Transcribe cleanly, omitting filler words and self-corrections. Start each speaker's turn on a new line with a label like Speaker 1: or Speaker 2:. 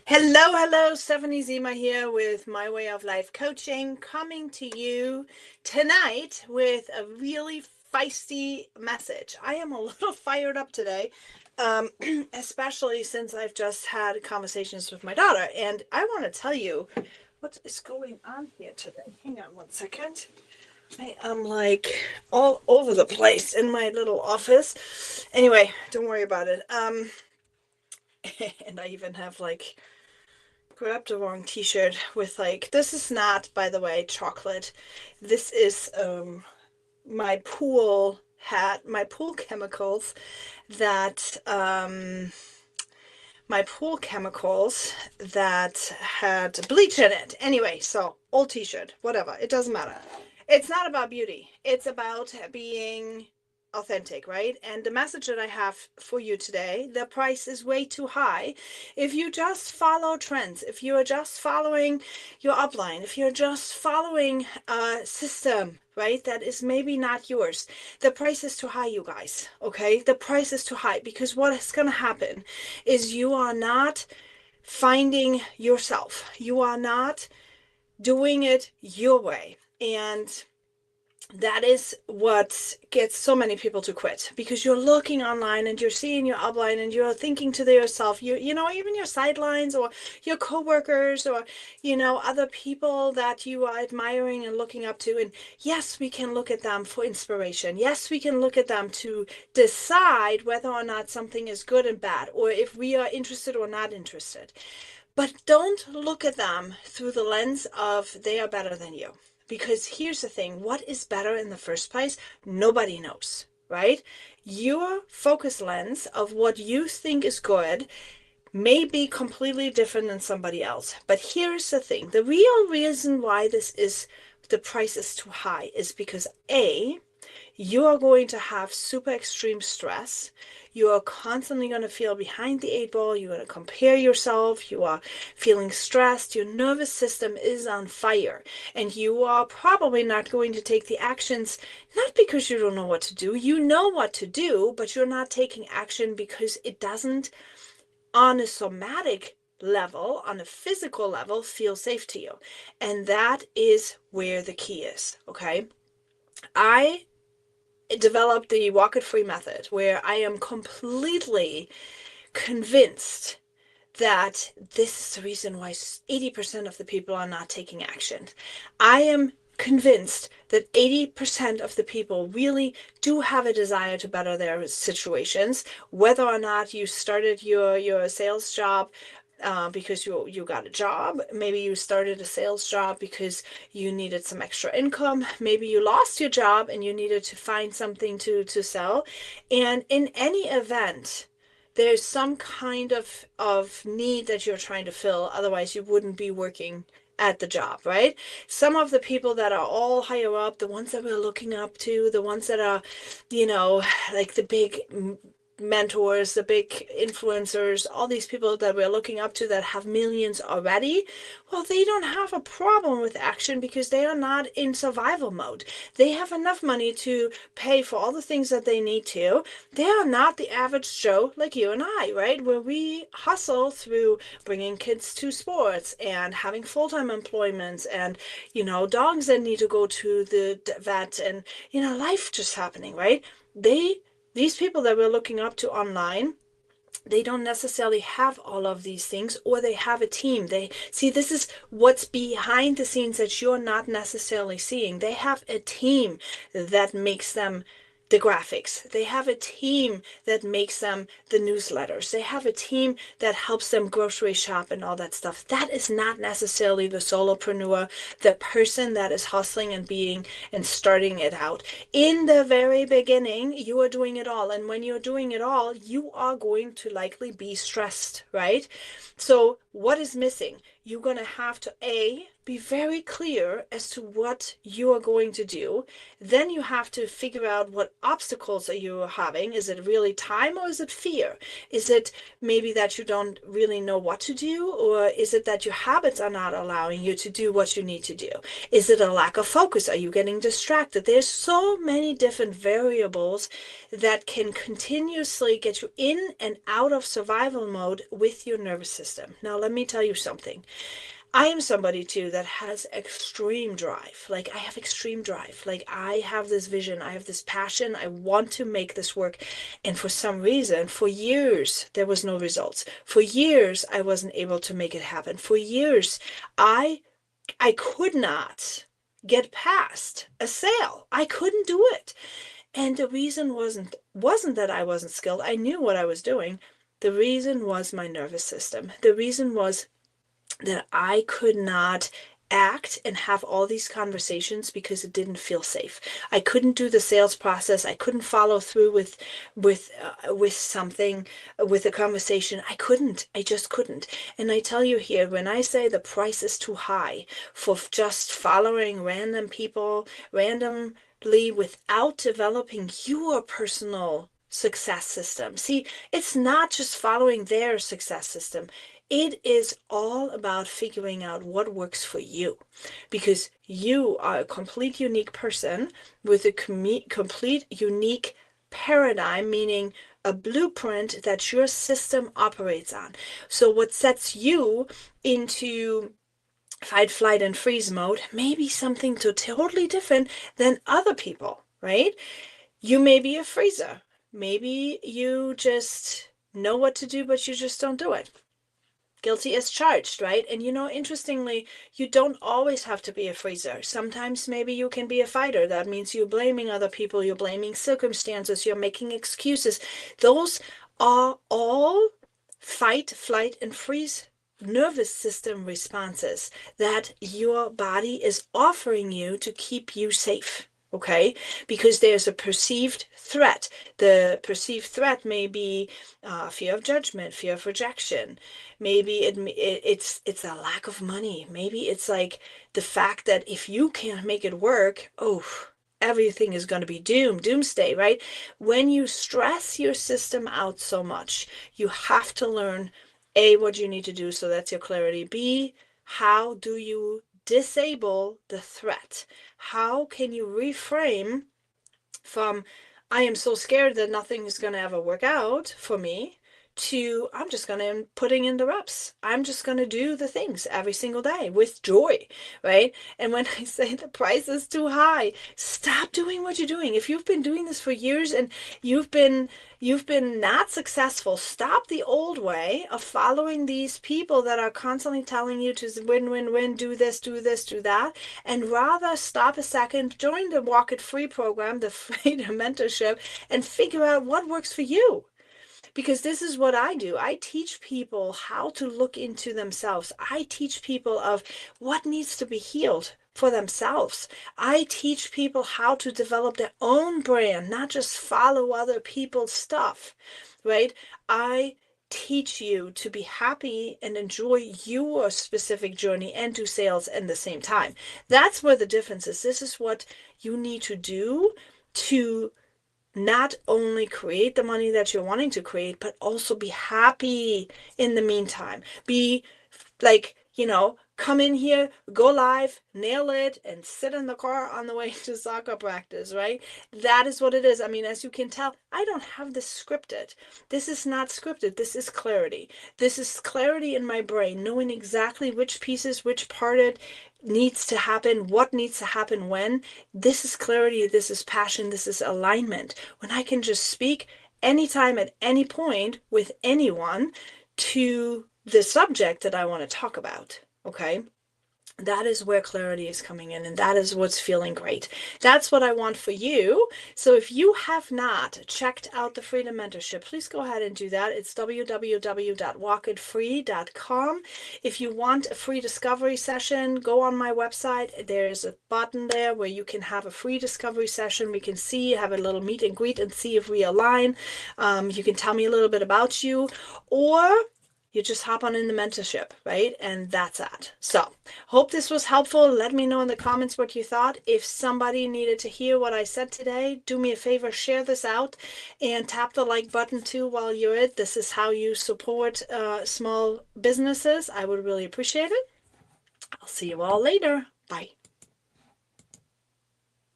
Speaker 1: Hello, Stephanie Zima here with My Way of Life Coaching, coming to you tonight with a really feisty message. I am a little fired up today, um, especially since I've just had conversations with my daughter, and I want to tell you what is going on here today. Hang on one second. I am like all over the place in my little office. Anyway, don't worry about it. And I even have like grabbed the wrong t-shirt with like, this is not, by the way, chocolate. This is my pool hat, my pool chemicals that had bleach in it. Anyway, so old t-shirt, whatever, it doesn't matter. It's not about beauty. It's about being authentic, right? And the message that I have for you today, the price is way too high. If you just follow trends, if you are just following your upline, if you're just following a system, right, that is maybe not yours, the price is too high, you guys, okay? The price is too high because what is going to happen is you are not finding yourself. You are not doing it your way. And that is what gets so many people to quit, because you're looking online and you're seeing your upline and you're thinking to yourself, even your sidelines or your coworkers or, other people that you are admiring and looking up to. And yes, we can look at them for inspiration. Yes, we can look at them to decide whether or not something is good and bad, or if we are interested or not interested. But don't look at them through the lens of they are better than you. Because here's the thing, what is better in the first place? Nobody knows, right? Your focus lens of what you think is good may be completely different than somebody else. But here's the thing, the real reason why the price is too high is because you are going to have super extreme stress. You are constantly going to feel behind the eight ball. You're going to compare yourself. You are feeling stressed. Your nervous system is on fire. And you are probably not going to take the actions, not because you don't know what to do. You know what to do, but you're not taking action because it doesn't, on a somatic level, on a physical level, feel safe to you. And that is where the key is, okay? I developed the Walk It Free method, where I am completely convinced that this is the reason why 80% of the people are not taking action. I am convinced that 80% of the people really do have a desire to better their situations, whether or not you started your sales job because you got a job. Maybe you started a sales job because you needed some extra income. Maybe you lost your job and you needed to find something to sell. And in any event, there's some kind of need that you're trying to fill. Otherwise, you wouldn't be working at the job, right? Some of the people that are all higher up, the ones that we're looking up to, the ones that are, like the big mentors, the big influencers, all these people that we're looking up to that have millions already, well, they don't have a problem with action because they are not in survival mode. They have enough money to pay for all the things that they need to. They are not the average Joe like you and I, right? Where we hustle through bringing kids to sports and having full-time employments and, dogs that need to go to the vet and, life just happening, right? These people that we're looking up to online, they don't necessarily have all of these things, or they have a team. They see, this is what's behind the scenes that you're not necessarily seeing. They have a team that makes them the graphics. They have a team that makes them the newsletters. They have a team that helps them grocery shop and all that stuff. That is not necessarily the solopreneur, the person that is hustling and being and starting it out. In the very beginning, you are doing it all. And when you're doing it all, you are going to likely be stressed, right? So what is missing? You're going to have to, be very clear as to what you are going to do. Then you have to figure out what obstacles are you having. Is it really time or is it fear? Is it maybe that you don't really know what to do, or is it that your habits are not allowing you to do what you need to do? Is it a lack of focus? Are you getting distracted? There's so many different variables that can continuously get you in and out of survival mode with your nervous system. Now, let me tell you something. I am somebody too that has extreme drive. Like, I have extreme drive. Like, I have this vision, I have this passion, I want to make this work. And for some reason, for years, there was no results. For years, I wasn't able to make it happen. For years, I I could not get past a sale. I couldn't do it. And the reason wasn't that I wasn't skilled. I knew what I was doing. The reason was my nervous system. The reason was that I could not act and have all these conversations because it didn't feel safe. I couldn't do the sales process. I couldn't follow through with something, with a conversation. I couldn't. I just couldn't. And I tell you here, when I say the price is too high for just following random people randomly without developing your personal success system. See, it's not just following their success system. It is all about figuring out what works for you, because you are a complete unique person with a complete unique paradigm, meaning a blueprint that your system operates on. So what sets you into fight, flight, and freeze mode may be something totally different than other people, right? You may be a freezer. Maybe you just know what to do, but you just don't do it. Guilty as charged, right? And interestingly, you don't always have to be a freezer. Sometimes maybe you can be a fighter. That means you're blaming other people, you're blaming circumstances, you're making excuses. Those are all fight, flight, and freeze nervous system responses that your body is offering you to keep you safe. Okay, because there's a perceived threat. The perceived threat may be fear of judgment, fear of rejection. Maybe it's a lack of money. Maybe it's like the fact that if you can't make it work, oh, everything is going to be doomsday, right? When you stress your system out so much, you have to learn A, what you need to do, so that's your clarity. B, how do you disable the threat? How can you reframe from I am so scared that nothing is going to ever work out for me to I'm just going to putting in the reps. I'm just going to do the things every single day with joy, right? And when I say the price is too high, stop doing what you're doing. If you've been doing this for years and you've been not successful, stop the old way of following these people that are constantly telling you to win, do this, do that, and rather stop a second, join the Walk It Free program, the Freedom Mentorship, and figure out what works for you. Because this is what I do. I teach people how to look into themselves. I teach people of what needs to be healed for themselves. I teach people how to develop their own brand, not just follow other people's stuff, right? I teach you to be happy and enjoy your specific journey and do sales at the same time. That's where the difference is. This is what you need to do to not only create the money that you're wanting to create, but also be happy in the meantime. Be like, come in here, go live, nail it, and sit in the car on the way to soccer practice, right? That is what it is. I mean, as you can tell, I don't have this scripted. This is not scripted. This is clarity. This is clarity in my brain, knowing exactly which pieces, which part it needs to happen, what needs to happen when. This is clarity. This is passion. This is alignment. When I can just speak anytime at any point with anyone to the subject that I want to talk about. Okay. That is where clarity is coming in, and that is what's feeling great. That's what I want for you. So if you have not checked out the Freedom Mentorship, please go ahead and do that. It's www.walkitfree.com. If you want a free discovery session, go on my website. There's a button there where you can have a free discovery session. We can have a little meet and greet and see if we align. You can tell me a little bit about you, or you just hop on in the mentorship, right? And that's that. So hope this was helpful. Let me know in the comments what you thought. If somebody needed to hear what I said today, do me a favor, share this out and tap the like button too while you're at it. This is how you support small businesses. I would really appreciate it. I'll see you all later. Bye.